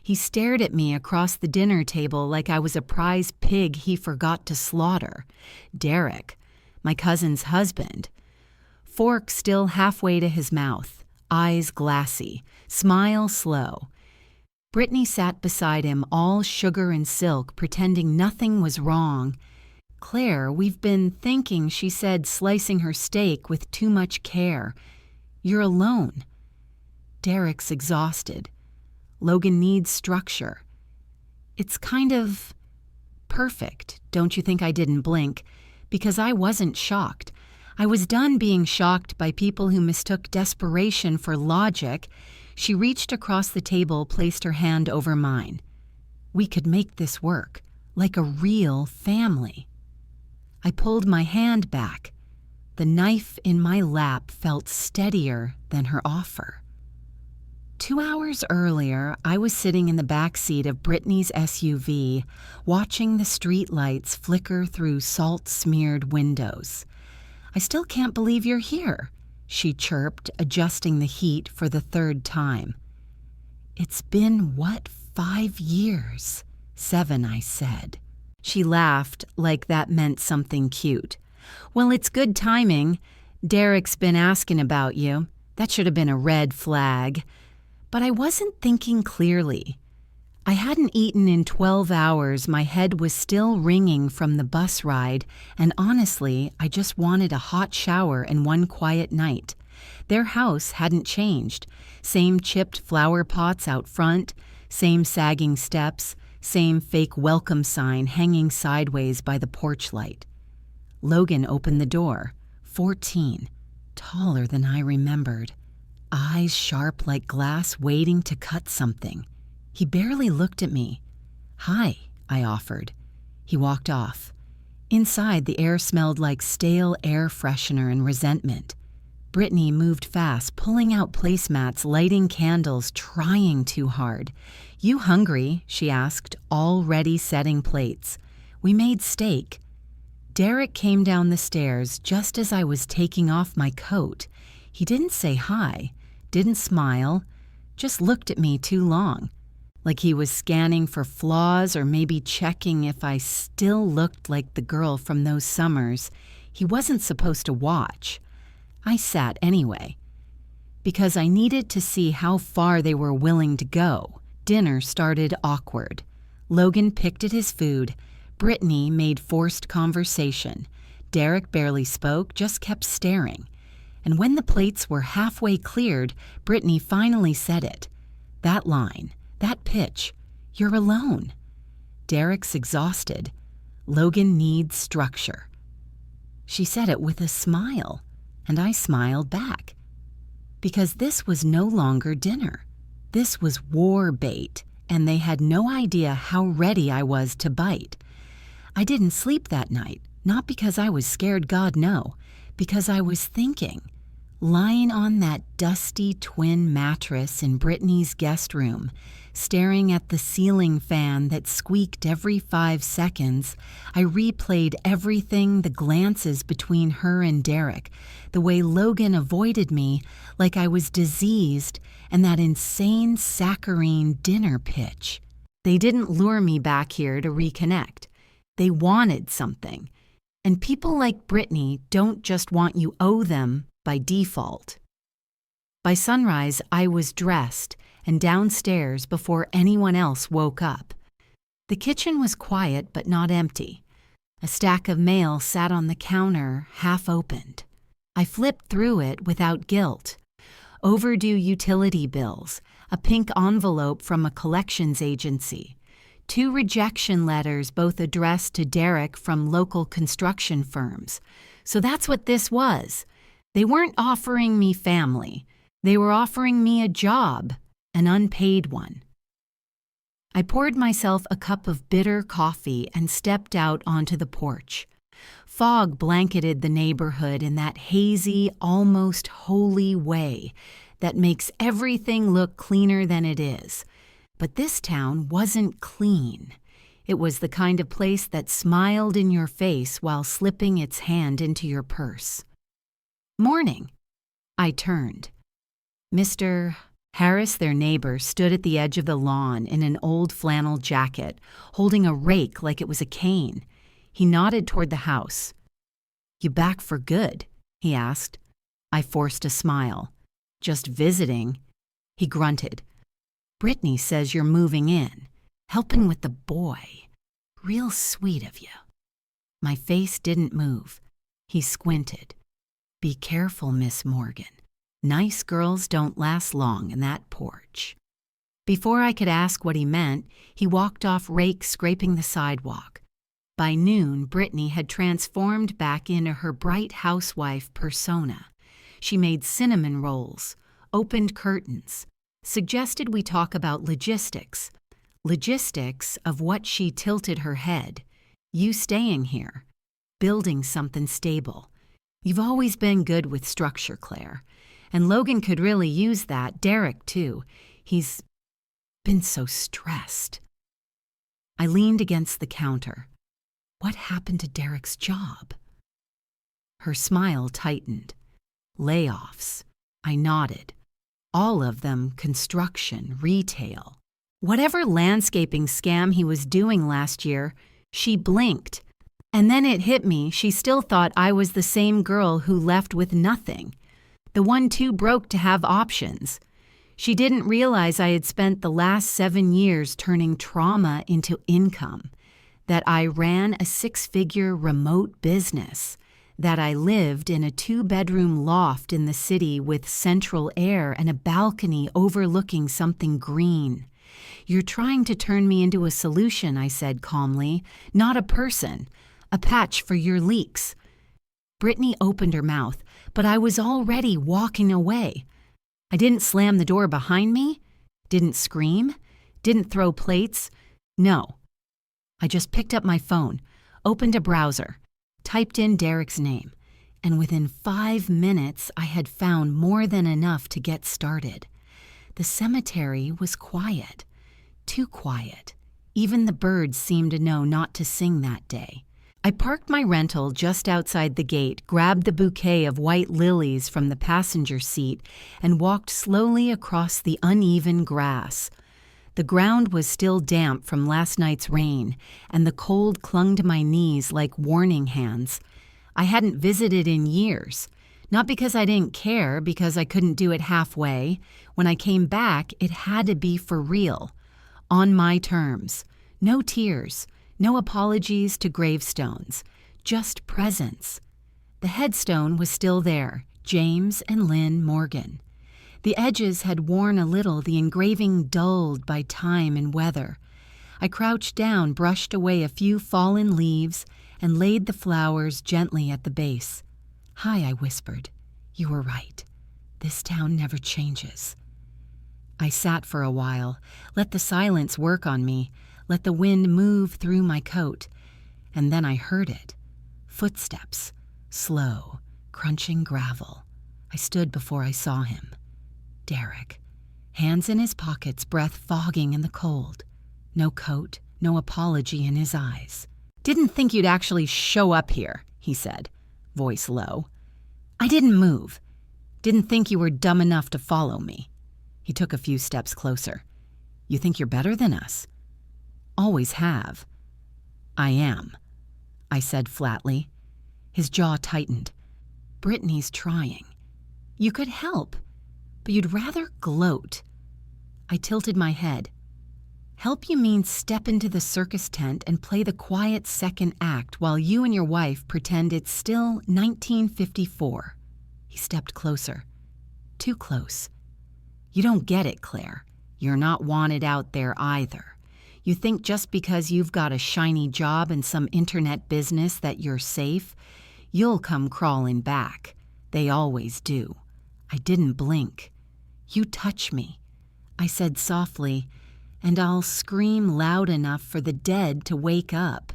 He stared at me across the dinner table like I was a prize pig he forgot to slaughter. Derek, my cousin's husband. Fork still halfway to his mouth, eyes glassy, smile slow. Brittany sat beside him, all sugar and silk, pretending nothing was wrong. "Claire, we've been thinking," she said, slicing her steak with too much care. "You're alone." Derek's exhausted. Logan needs structure. It's kind of perfect, don't you think? I didn't blink, because I wasn't shocked. I was done being shocked by people who mistook desperation for logic. She reached across the table, placed her hand over mine. We could make this work, like a real family. I pulled my hand back. The knife in my lap felt steadier than her offer. 2 hours earlier, I was sitting in the back seat of Brittany's SUV, watching the streetlights flicker through salt-smeared windows. "I still can't believe you're here," she chirped, adjusting the heat for the 3rd time. "It's been, 5 years?" "7, I said." She laughed like that meant something cute. "Well, it's good timing. Derek's been asking about you. That should have been a red flag." But I wasn't thinking clearly. I hadn't eaten in 12 hours, my head was still ringing from the bus ride, and honestly, I just wanted a hot shower and one quiet night. Their house hadn't changed. Same chipped flower pots out front, same sagging steps, same fake welcome sign hanging sideways by the porch light. Logan opened the door, 14, taller than I remembered. Eyes sharp like glass, waiting to cut something. He barely looked at me. "Hi," I offered. He walked off. Inside, the air smelled like stale air freshener and resentment. Brittany moved fast, pulling out placemats, lighting candles, trying too hard. "You hungry?" she asked, already setting plates. We made steak. Derek came down the stairs just as I was taking off my coat. He didn't say hi, didn't smile, just looked at me too long, like he was scanning for flaws or maybe checking if I still looked like the girl from those summers he wasn't supposed to watch. I sat anyway, because I needed to see how far they were willing to go. Dinner started awkward. Logan picked at his food. Brittany made forced conversation. Derek barely spoke, just kept staring. And when the plates were halfway cleared, Brittany finally said it. That line, that pitch, "You're alone." Derek's exhausted. Logan needs structure. She said it with a smile, and I smiled back. Because this was no longer dinner. This was war bait, and they had no idea how ready I was to bite. I didn't sleep that night, not because I was scared, God no, because I was thinking. Lying on that dusty twin mattress in Brittany's guest room, staring at the ceiling fan that squeaked every 5 seconds, I replayed everything, the glances between her and Derek, the way Logan avoided me like I was diseased, and that insane saccharine dinner pitch. They didn't lure me back here to reconnect. They wanted something. And people like Brittany don't just want you owe them by default. By sunrise, I was dressed and downstairs before anyone else woke up. The kitchen was quiet but not empty. A stack of mail sat on the counter, half opened. I flipped through it without guilt. Overdue utility bills, a pink envelope from a collections agency, 2 rejection letters, both addressed to Derek from local construction firms. So that's what this was. They weren't offering me family. They were offering me a job, an unpaid one. I poured myself a cup of bitter coffee and stepped out onto the porch. Fog blanketed the neighborhood in that hazy, almost holy way that makes everything look cleaner than it is. But this town wasn't clean. It was the kind of place that smiled in your face while slipping its hand into your purse. "Morning." I turned. "Mr. Harris, their neighbor, stood at the edge of the lawn in an old flannel jacket, holding a rake like it was a cane. He nodded toward the house. "You back for good?" he asked. I forced a smile. "Just visiting." He grunted. "Brittany says you're moving in, helping with the boy. Real sweet of you." My face didn't move. He squinted. "Be careful, Miss Morgan. Nice girls don't last long in that porch." Before I could ask what he meant, he walked off, rake scraping the sidewalk. By noon, Brittany had transformed back into her bright housewife persona. She made cinnamon rolls, opened curtains, suggested we talk about logistics. Logistics of what she tilted her head. "You staying here, building something stable. You've always been good with structure, Claire. And Logan could really use that, Derek too. He's been so stressed." I leaned against the counter. What happened to Derek's job? Her smile tightened. "Layoffs." I nodded. All of them construction, retail. Whatever landscaping scam he was doing last year, she blinked. And then it hit me she still thought I was the same girl who left with nothing. The one too broke to have options. She didn't realize I had spent the last 7 years turning trauma into income, that I ran a 6-figure remote business, that I lived in a 2-bedroom loft in the city with central air and a balcony overlooking something green. "You're trying to turn me into a solution," I said calmly, "not a person, a patch for your leaks." Brittany opened her mouth, but I was already walking away. I didn't slam the door behind me, didn't scream, didn't throw plates. No. I just picked up my phone, opened a browser, typed in Derek's name, and within 5 minutes I had found more than enough to get started. The cemetery was quiet, too quiet. Even the birds seemed to know not to sing that day. I parked my rental just outside the gate, grabbed the bouquet of white lilies from the passenger seat, and walked slowly across the uneven grass. The ground was still damp from last night's rain, and the cold clung to my knees like warning hands. I hadn't visited in years. Not because I didn't care, because I couldn't do it halfway. When I came back, it had to be for real. On my terms. No tears. No apologies to gravestones, just presence. The headstone was still there, James and Lynn Morgan. The edges had worn a little, the engraving dulled by time and weather. I crouched down, brushed away a few fallen leaves, and laid the flowers gently at the base. "Hi," I whispered. "You were right. This town never changes." I sat for a while, let the silence work on me, let the wind move through my coat, and then I heard it. Footsteps, slow, crunching gravel. I stood before I saw him. Derek, hands in his pockets, breath fogging in the cold. No coat, no apology in his eyes. "Didn't think you'd actually show up here," he said, voice low. "I didn't move. Didn't think you were dumb enough to follow me." He took a few steps closer. "You think you're better than us?" "Always have." "I am," I said flatly. His jaw tightened. "Brittany's trying. You could help, but you'd rather gloat." I tilted my head. "Help you mean step into the circus tent and play the quiet second act while you and your wife pretend it's still 1954. He stepped closer. Too close. "You don't get it, Claire. You're not wanted out there either. You think just because you've got a shiny job in some internet business that you're safe, you'll come crawling back. They always do." I didn't blink. "You touch me," I said softly, "and I'll scream loud enough for the dead to wake up."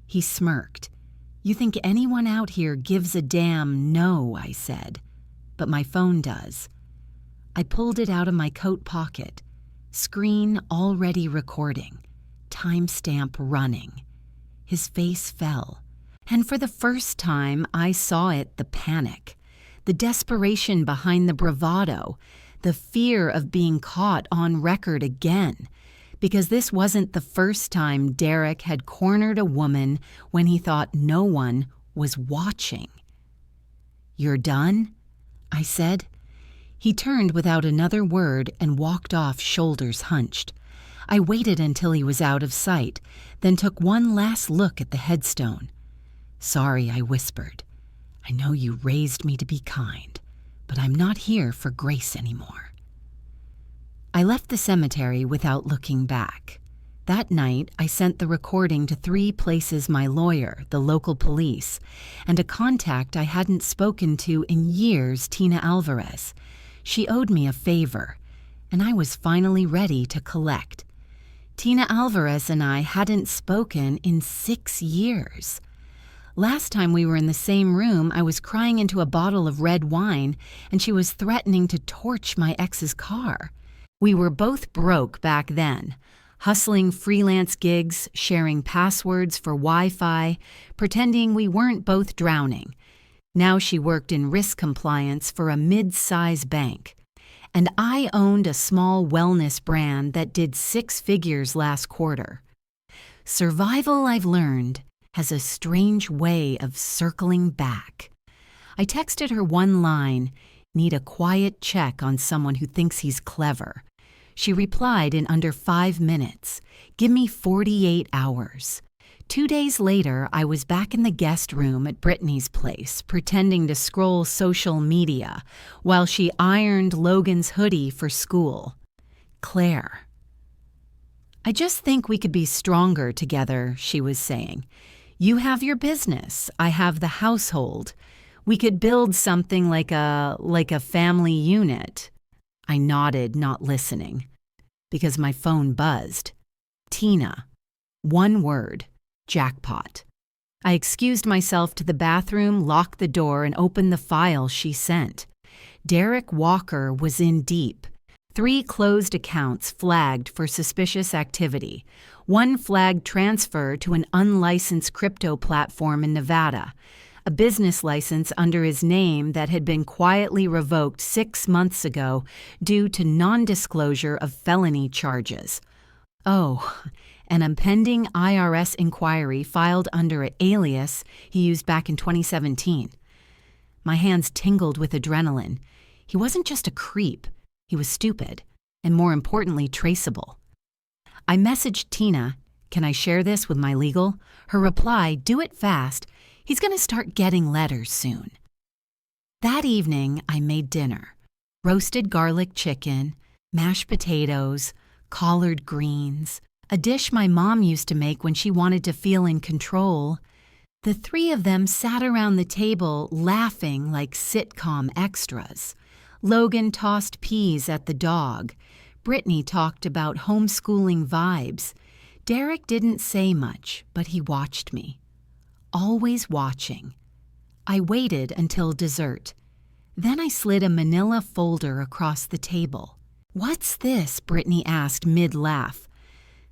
He smirked. "You think anyone out here gives a damn?" "No," I said. "But my phone does." I pulled it out of my coat pocket. Screen already recording. Timestamp running. His face fell. And for the first time, I saw it, the panic. The desperation behind the bravado. the fear of being caught on record again, because this wasn't the first time Derek had cornered a woman when he thought no one was watching. "You're done?" I said. He turned without another word and walked off, shoulders hunched. I waited until he was out of sight, then took one last look at the headstone. "Sorry," I whispered. "I know you raised me to be kind, but I'm not here for grace anymore." I left the cemetery without looking back. That night, I sent the recording to 3 places: my lawyer, the local police, and a contact I hadn't spoken to in years, Tina Alvarez. She owed me a favor, and I was finally ready to collect. Tina Alvarez and I hadn't spoken in 6 years. Last time we were in the same room, I was crying into a bottle of red wine, and she was threatening to torch my ex's car. We were both broke back then, hustling freelance gigs, sharing passwords for Wi-Fi, pretending we weren't both drowning. Now she worked in risk compliance for a mid-size bank, and I owned a small wellness brand that did 6 figures last quarter. Survival, I've learned, has a strange way of circling back. I texted her one line, "Need a quiet check on someone who thinks he's clever." She replied in under 5 minutes, "Give me 48 hours." 2 days later, I was back in the guest room at Brittany's place, pretending to scroll social media while she ironed Logan's hoodie for school. Claire. "I just think we could be stronger together," she was saying. "You have your business, I have the household. We could build something like a family unit." I nodded, not listening, because my phone buzzed. Tina. One word. Jackpot. I excused myself to the bathroom, locked the door, and opened the file she sent. Derek Walker was in deep. 3 closed accounts flagged for suspicious activity. 1 flagged transfer to an unlicensed crypto platform in Nevada. A business license under his name that had been quietly revoked 6 months ago due to non-disclosure of felony charges. Oh, an impending IRS inquiry filed under an alias he used back in 2017. My hands tingled with adrenaline. He wasn't just a creep. He was stupid, and more importantly, traceable. I messaged Tina, "Can I share this with my legal?" Her reply, "Do it fast. He's going to start getting letters soon." That evening, I made dinner. Roasted garlic chicken, mashed potatoes, collard greens, a dish my mom used to make when she wanted to feel in control. The 3 of them sat around the table laughing like sitcom extras. Logan tossed peas at the dog. Brittany talked about homeschooling vibes. Derek didn't say much, but he watched me. Always watching. I waited until dessert. Then I slid a manila folder across the table. "What's this?" Brittany asked mid-laugh.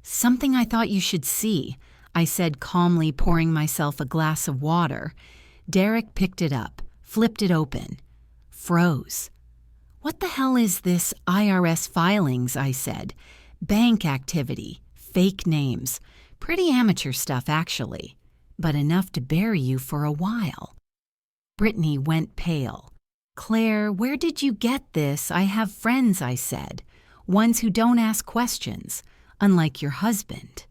"Something I thought you should see," I said calmly, pouring myself a glass of water. Derek picked it up, flipped it open, froze. "What the hell is this IRS filings?" I said. "Bank activity, fake names. Pretty amateur stuff, actually, but enough to bury you for a while." Brittany went pale. "Claire, where did you get this? I have friends," I said. "Ones who don't ask questions, unlike your husband."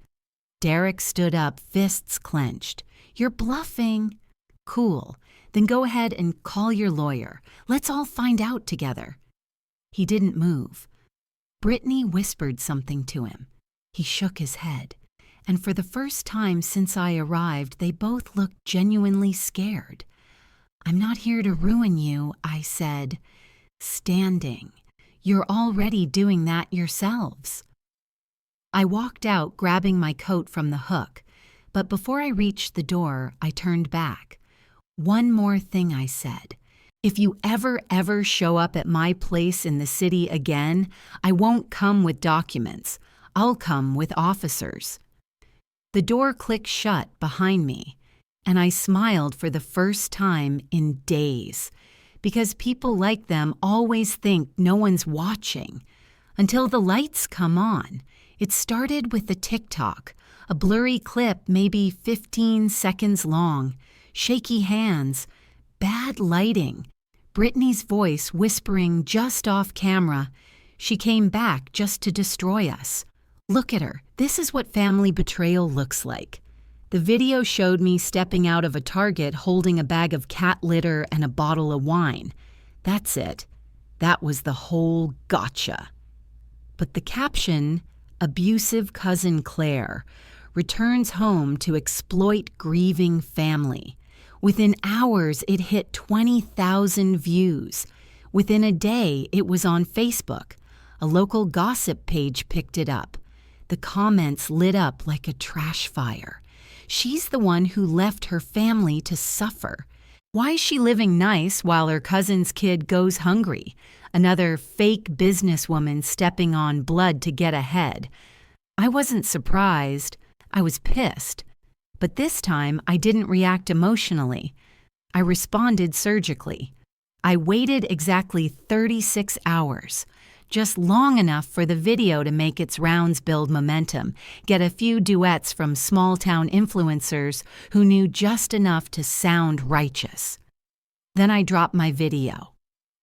Derek stood up, fists clenched. "You're bluffing." "Cool. Then go ahead and call your lawyer. Let's all find out together." He didn't move. Brittany whispered something to him. He shook his head, and for the first time since I arrived, they both looked genuinely scared. "I'm not here to ruin you," I said, standing. "You're already doing that yourselves." I walked out, grabbing my coat from the hook, but before I reached the door, I turned back. "One more thing," I said. "If you ever show up at my place in the city again, I won't come with documents. I'll come with officers." The door clicked shut behind me, and I smiled for the first time in days, because people like them always think no one's watching. Until the lights come on. It started with the TikTok, a blurry clip maybe 15 seconds long, shaky hands, bad lighting, Brittany's voice whispering just off camera. She came back just to destroy us. Look at her. This is what family betrayal looks like. The video showed me stepping out of a Target holding a bag of cat litter and a bottle of wine. That's it. That was the whole gotcha. But the caption, "Abusive cousin Claire returns home to exploit grieving family." Within hours, it hit 20,000 views. Within a day, it was on Facebook. A local gossip page picked it up. The comments lit up like a trash fire. She's the one who left her family to suffer. Why is she living nice while her cousin's kid goes hungry? Another fake businesswoman stepping on blood to get ahead. I wasn't surprised. I was pissed. But this time, I didn't react emotionally. I responded surgically. I waited exactly 36 hours. Just long enough for the video to make its rounds, build momentum, get a few duets from small-town influencers who knew just enough to sound righteous. Then I dropped my video.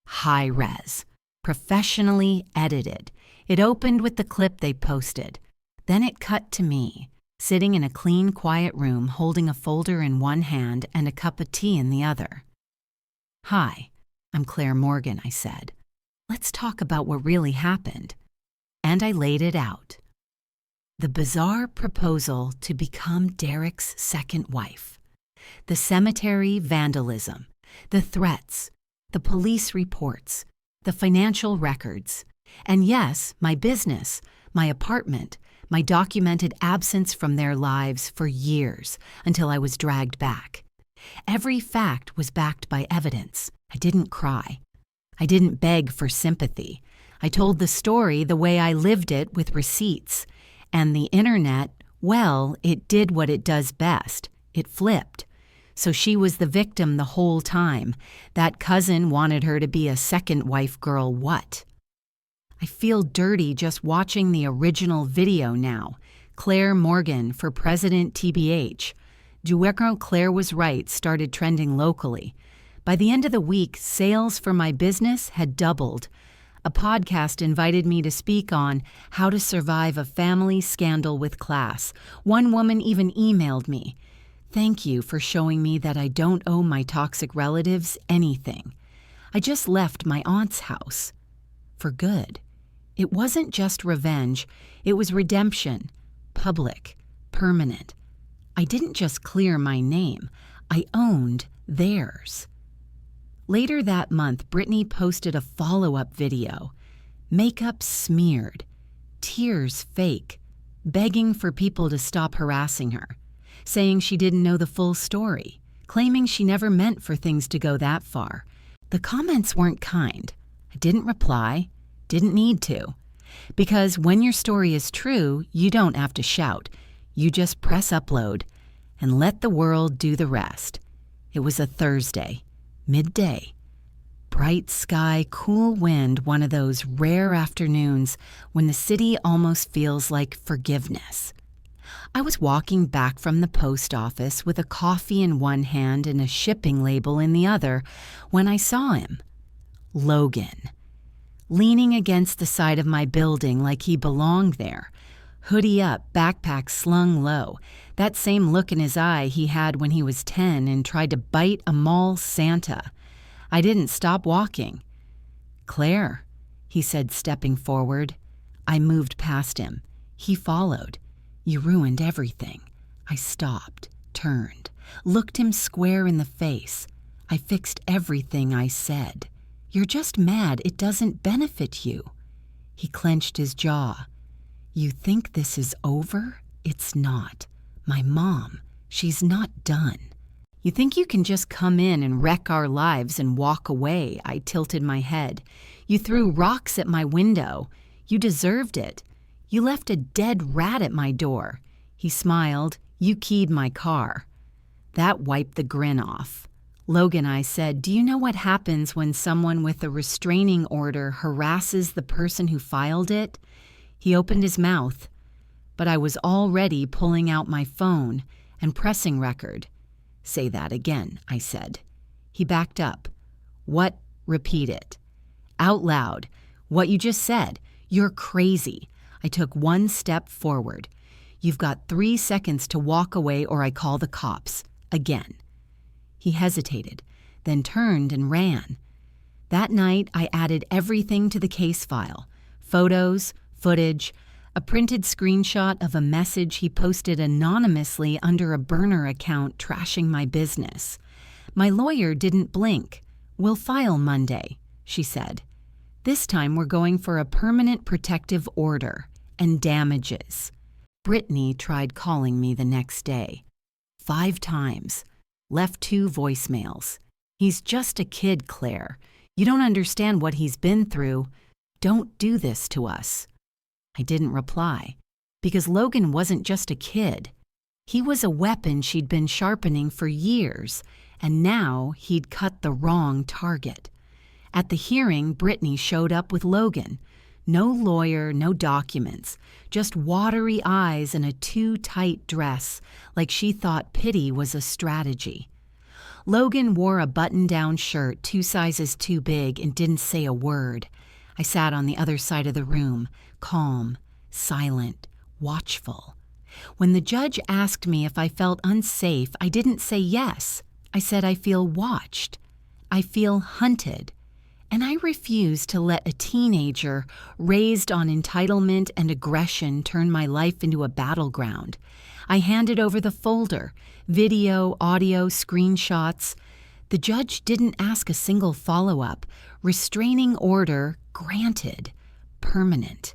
High res, professionally edited. It opened with the clip they posted. Then it cut to me, sitting in a clean, quiet room holding a folder in one hand and a cup of tea in the other. "Hi, I'm Claire Morgan," I said. "Let's talk about what really happened." And I laid it out. The bizarre proposal to become Derek's second wife. The cemetery vandalism. The threats. The police reports. The financial records. And yes, my business, my apartment, my documented absence from their lives for years until I was dragged back. Every fact was backed by evidence. I didn't cry. I didn't beg for sympathy. I told the story the way I lived it with receipts. And the internet, well, it did what it does best. It flipped. So she was the victim the whole time. That cousin wanted her to be a second wife girl what? I feel dirty just watching the original video now. Claire Morgan for President TBH. Dueco Claire was right started trending locally. By the end of the week, sales for my business had doubled. A podcast invited me to speak on how to survive a family scandal with class. One woman even emailed me. "Thank you for showing me that I don't owe my toxic relatives anything. I just left my aunt's house." For good. It wasn't just revenge, it was redemption. Public, permanent. I didn't just clear my name, I owned theirs. Later that month, Brittany posted a follow-up video. Makeup smeared, tears fake, begging for people to stop harassing her, saying she didn't know the full story, claiming she never meant for things to go that far. The comments weren't kind. I didn't reply, didn't need to. Because when your story is true, you don't have to shout. You just press upload and let the world do the rest. It was a Thursday. Midday. Bright sky, cool wind, one of those rare afternoons when the city almost feels like forgiveness. I was walking back from the post office with a coffee in one hand and a shipping label in the other when I saw him. Logan. Leaning against the side of my building like he belonged there. Hoodie up, backpack slung low. That same look in his eye he had when he was 10 and tried to bite a mall Santa. I didn't stop walking. "Claire," he said, stepping forward. I moved past him. He followed. "You ruined everything." I stopped, turned, looked him square in the face. I fixed everything I said. "You're just mad it doesn't benefit you." He clenched his jaw. "You think this is over? It's not. My mom, she's not done." "You think you can just come in and wreck our lives and walk away?" I tilted my head. "You threw rocks at my window. You deserved it. You left a dead rat at my door." He smiled. "You keyed my car." That wiped the grin off. Logan, I said, do you know what happens when someone with a restraining order harasses the person who filed it? He opened his mouth, but I was already pulling out my phone and pressing record. Say that again, I said. He backed up. What? Repeat it. Out loud. What you just said. You're crazy. I took one step forward. You've got 3 seconds to walk away or I call the cops. Again. He hesitated, then turned and ran. That night, I added everything to the case file. Photos, footage, a printed screenshot of a message he posted anonymously under a burner account trashing my business. My lawyer didn't blink. We'll file Monday, she said. This time we're going for a permanent protective order and damages. Brittany tried calling me the next day. 5 times. Left 2 voicemails. He's just a kid, Claire. You don't understand what he's been through. Don't do this to us. I didn't reply, because Logan wasn't just a kid. He was a weapon she'd been sharpening for years, and now he'd cut the wrong target. At the hearing, Brittany showed up with Logan. No lawyer, no documents, just watery eyes and a too tight dress, like she thought pity was a strategy. Logan wore a button-down shirt 2 sizes too big and didn't say a word. I sat on the other side of the room, calm, silent, watchful. When the judge asked me if I felt unsafe, I didn't say yes. I said I feel watched. I feel hunted. And I refuse to let a teenager raised on entitlement and aggression turn my life into a battleground. I handed over the folder, video, audio, screenshots. The judge didn't ask a single follow-up. Restraining order granted, permanent.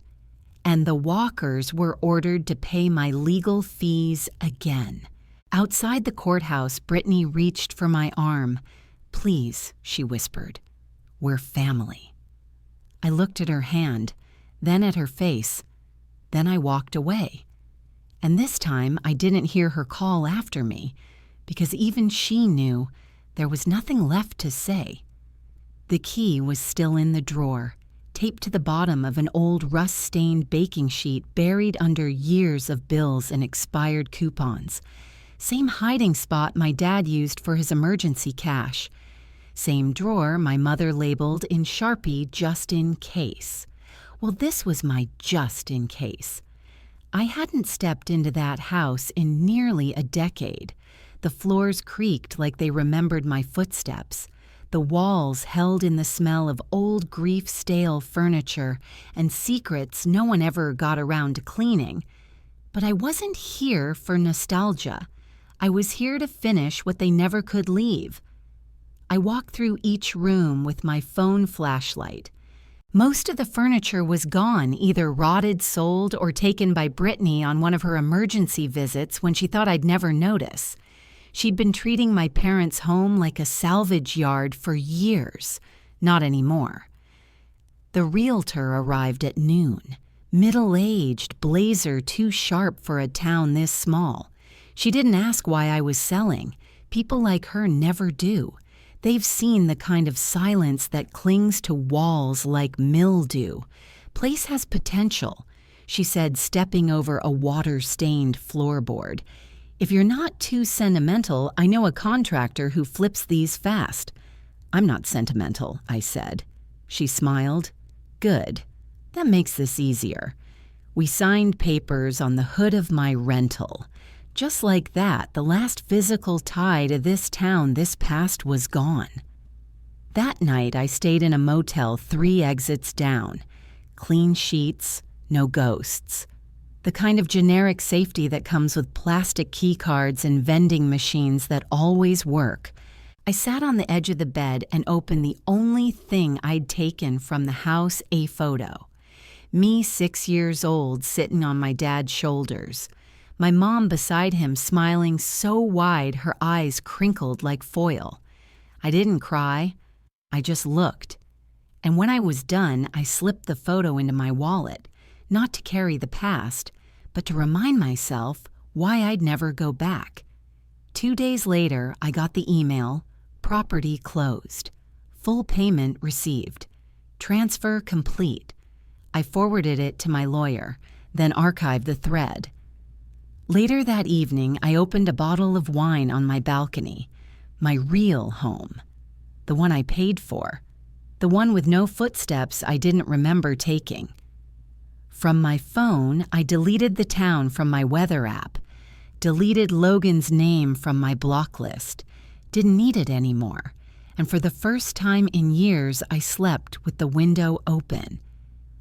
And the Walkers were ordered to pay my legal fees again. Outside the courthouse, Brittany reached for my arm. Please, she whispered. We're family. I looked at her hand, then at her face. Then I walked away. And this time I didn't hear her call after me, because even she knew there was nothing left to say. The key was still in the drawer, taped to the bottom of an old rust-stained baking sheet buried under years of bills and expired coupons. Same hiding spot my dad used for his emergency cash. Same drawer my mother labeled in Sharpie just in case. Well, this was my just in case. I hadn't stepped into that house in nearly a decade. The floors creaked like they remembered my footsteps. The walls held in the smell of old grief-stale furniture and secrets no one ever got around to cleaning. But I wasn't here for nostalgia. I was here to finish what they never could leave. I walked through each room with my phone flashlight. Most of the furniture was gone, either rotted, sold, or taken by Brittany on one of her emergency visits when she thought I'd never notice. She'd been treating my parents' home like a salvage yard for years. Not anymore. The realtor arrived at noon. Middle-aged, blazer too sharp for a town this small. She didn't ask why I was selling. People like her never do. They've seen the kind of silence that clings to walls like mildew. Place has potential, she said, stepping over a water-stained floorboard. If you're not too sentimental, I know a contractor who flips these fast. I'm not sentimental, I said. She smiled. Good. That makes this easier. We signed papers on the hood of my rental. Just like that, the last physical tie to this town this past was gone. That night, I stayed in a motel 3 exits down. Clean sheets, no ghosts. The kind of generic safety that comes with plastic key cards and vending machines that always work. I sat on the edge of the bed and opened the only thing I'd taken from the house, a photo. Me 6 years old sitting on my dad's shoulders. My mom beside him smiling so wide her eyes crinkled like foil. I didn't cry. I just looked. And when I was done, I slipped the photo into my wallet, not to carry the past, but to remind myself why I'd never go back. 2 days later, I got the email, Property closed. Full payment received. Transfer complete. I forwarded it to my lawyer, then archived the thread. Later that evening, I opened a bottle of wine on my balcony. My real home. The one I paid for. The one with no footsteps I didn't remember taking. From my phone, I deleted the town from my weather app. Deleted Logan's name from my block list. Didn't need it anymore. And for the first time in years, I slept with the window open.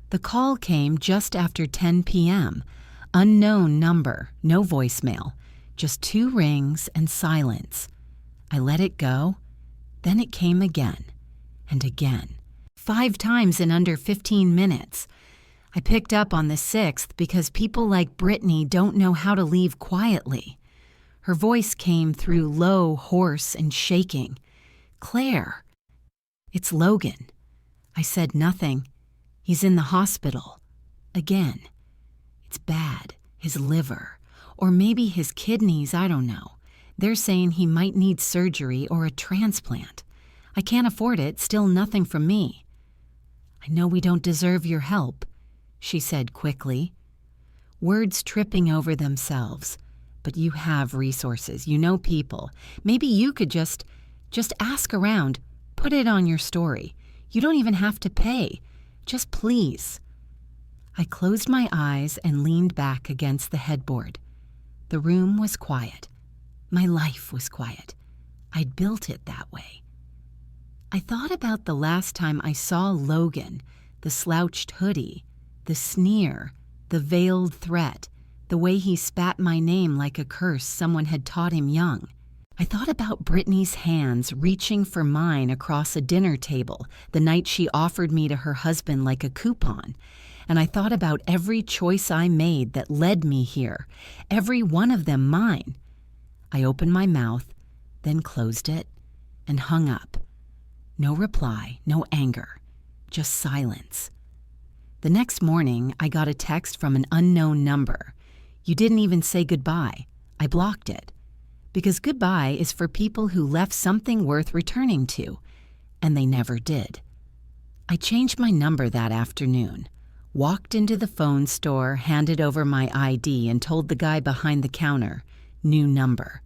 The call came just after 10 p.m. Unknown number, no voicemail, just 2 rings and silence. I let it go. Then it came again and again. 5 times in under 15 minutes. I picked up on the 6th because people like Brittany don't know how to leave quietly. Her voice came through low, hoarse, and shaking. "Claire." "It's Logan." I said nothing. "He's in the hospital." Again. "It's bad. His liver. Or maybe his kidneys, I don't know. They're saying he might need surgery or a transplant. I can't afford it, still nothing from me." "I know we don't deserve your help," she said quickly. Words tripping over themselves. "But you have resources, you know people. Maybe you could just ask around, put it on your story. You don't even have to pay. Just please." I closed my eyes and leaned back against the headboard. The room was quiet. My life was quiet. I'd built it that way. I thought about the last time I saw Logan, the slouched hoodie, the sneer, the veiled threat, the way he spat my name like a curse someone had taught him young. I thought about Brittany's hands reaching for mine across a dinner table the night she offered me to her husband like a coupon. And I thought about every choice I made that led me here, every one of them mine. I opened my mouth, then closed it, and hung up. No reply, no anger, just silence. The next morning, I got a text from an unknown number. "You didn't even say goodbye." I blocked it. Because goodbye is for people who left something worth returning to, and they never did. I changed my number that afternoon. Walked into the phone store, handed over my ID, and told the guy behind the counter, "New number.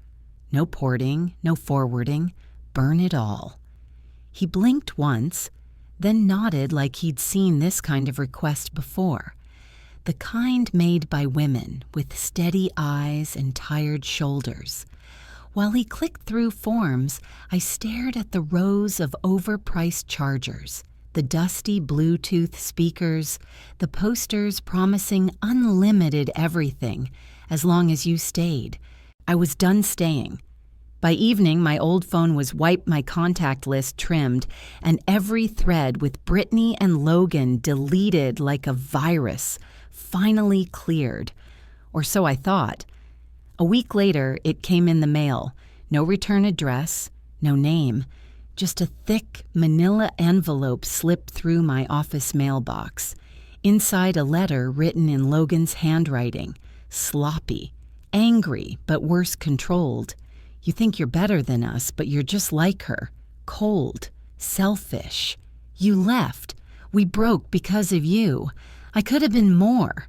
No porting, no forwarding, burn it all." He blinked once, then nodded like he'd seen this kind of request before. The kind made by women with steady eyes and tired shoulders. While he clicked through forms, I stared at the rows of overpriced chargers, the dusty Bluetooth speakers, the posters promising unlimited everything as long as you stayed. I was done staying. By evening, my old phone was wiped, my contact list trimmed, and every thread with Brittany and Logan deleted like a virus, finally cleared. Or so I thought. A week later, it came in the mail. No return address, no name. Just a thick manila envelope slipped through my office mailbox. Inside a letter written in Logan's handwriting. Sloppy. Angry, but worse controlled. "You think you're better than us, but you're just like her. Cold. Selfish. You left. We broke because of you. I could have been more.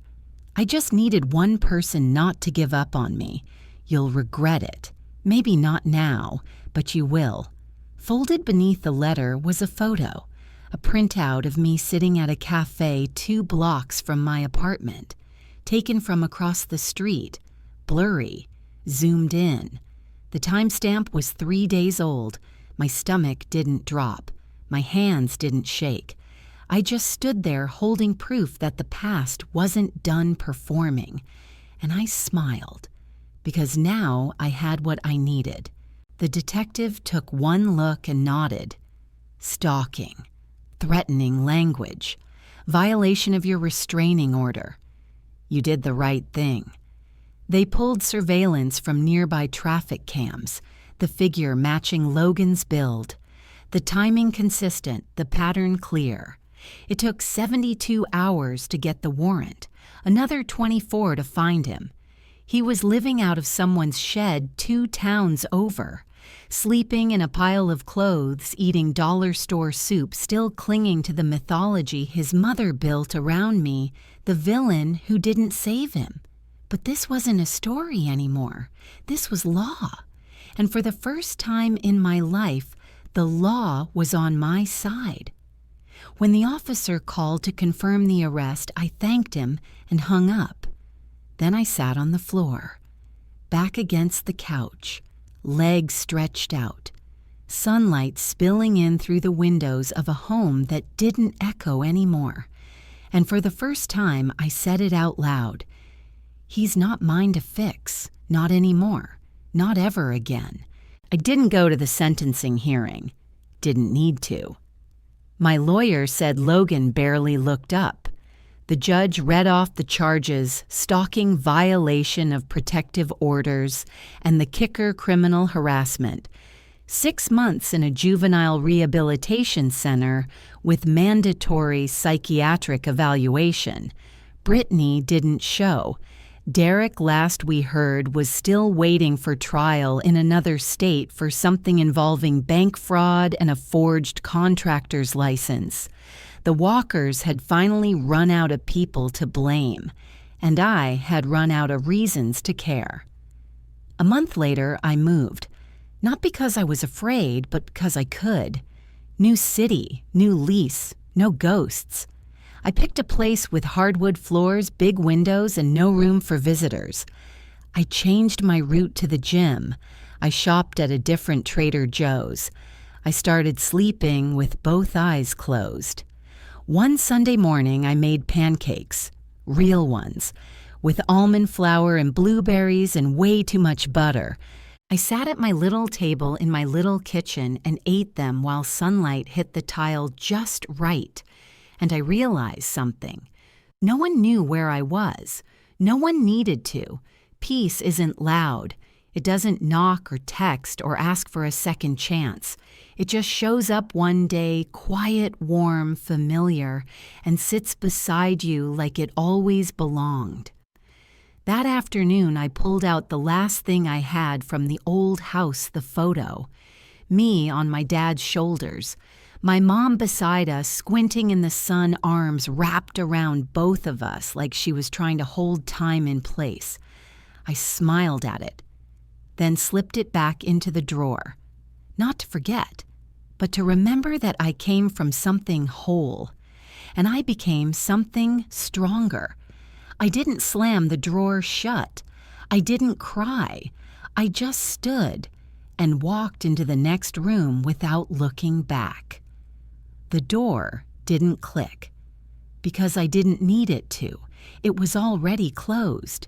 I just needed one person not to give up on me. You'll regret it. Maybe not now, but you will." Folded beneath the letter was a photo, a printout of me sitting at a cafe 2 blocks from my apartment, taken from across the street, blurry, zoomed in. The timestamp was 3 days old. My stomach didn't drop. My hands didn't shake. I just stood there holding proof that the past wasn't done performing. And I smiled, because now I had what I needed. The detective took one look and nodded. Stalking. Threatening language. Violation of your restraining order. You did the right thing. They pulled surveillance from nearby traffic cams, the figure matching Logan's build. The timing consistent, the pattern clear. It took 72 hours to get the warrant, another 24 to find him. He was living out of someone's shed 2 towns over. Sleeping in a pile of clothes, eating dollar store soup, still clinging to the mythology his mother built around me, the villain who didn't save him. But this wasn't a story anymore. This was law. And for the first time in my life, the law was on my side. When the officer called to confirm the arrest, I thanked him and hung up. Then I sat on the floor, back against the couch, legs stretched out, sunlight spilling in through the windows of a home that didn't echo anymore. And for the first time, I said it out loud. He's not mine to fix, not anymore, not ever again. I didn't go to the sentencing hearing. Didn't need to. My lawyer said Logan barely looked up. The judge read off the charges: stalking, violation of protective orders, and the kicker, criminal harassment. 6 months in a juvenile rehabilitation center with mandatory psychiatric evaluation. Brittany didn't show. Derek, last we heard, was still waiting for trial in another state for something involving bank fraud and a forged contractor's license. The Walkers had finally run out of people to blame, and I had run out of reasons to care. A month later, I moved. Not because I was afraid, but because I could. New city, new lease, no ghosts. I picked a place with hardwood floors, big windows, and no room for visitors. I changed my route to the gym. I shopped at a different Trader Joe's. I started sleeping with both eyes closed. One Sunday morning, I made pancakes, real ones, with almond flour and blueberries and way too much butter. I sat at my little table in my little kitchen and ate them while sunlight hit the tile just right. And I realized something. No one knew where I was. No one needed to. Peace isn't loud. It doesn't knock or text or ask for a second chance. It just shows up one day, quiet, warm, familiar, and sits beside you like it always belonged. That afternoon, I pulled out the last thing I had from the old house, the photo. Me on my dad's shoulders. My mom beside us, squinting in the sun, arms wrapped around both of us like she was trying to hold time in place. I smiled at it, then slipped it back into the drawer. Not to forget, but to remember that I came from something whole, and I became something stronger. I didn't slam the drawer shut. I didn't cry. I just stood and walked into the next room without looking back. The door didn't click because I didn't need it to. It was already closed.